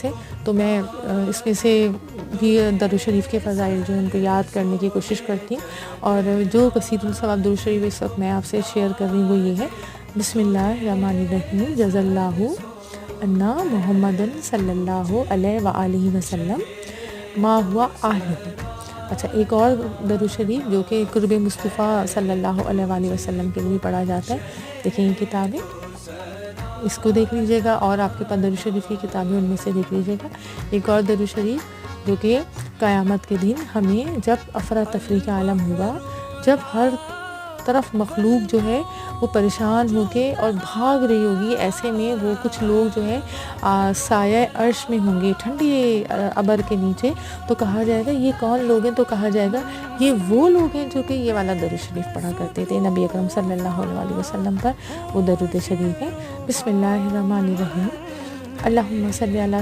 سے، تو میں اس میں سے بھی درود شریف کے فضائل جو ہیں ان کو یاد کرنے کی کوشش کرتی ہوں، اور جو کثیر الثواب درود شریف اس وقت میں آپ سے شیئر کر رہی ہوں وہ یہ ہے: بسم اللہ الرحمن الرحیم، جزا اللہ عنا محمد صلی اللہ علیہ وآلہ وسلم ما ہوا اہلہ۔ اچھا، ایک اور درود شریف جو کہ قرب مصطفیٰ صلی اللہ علیہ وآلہ وسلم کے لیے پڑھا جاتا ہے، دیکھیں یہ کتابیں، اس کو دیکھ لیجیے گا، اور آپ کے پاس درود شریف کی کتابیں ان میں سے دیکھ لیجیے گا۔ ایک اور درود شریف جو کہ قیامت کے دن ہمیں جب افراتفری کا عالم ہوگا، جب ہر طرف مخلوق جو ہے وہ پریشان ہو کے اور بھاگ رہی ہوگی، ایسے میں وہ کچھ لوگ جو ہے سایہ عرش میں ہوں گے، ٹھنڈی ابر کے نیچے، تو کہا جائے گا یہ کون لوگ ہیں؟ تو کہا جائے گا یہ وہ لوگ ہیں جو کہ یہ والا درود شریف پڑھا کرتے تھے نبی اکرم صلی اللہ علیہ وسلم پر، وہ درود شریف ہے: بسم اللہ الرحمن الرحیم، اللہم صلی علی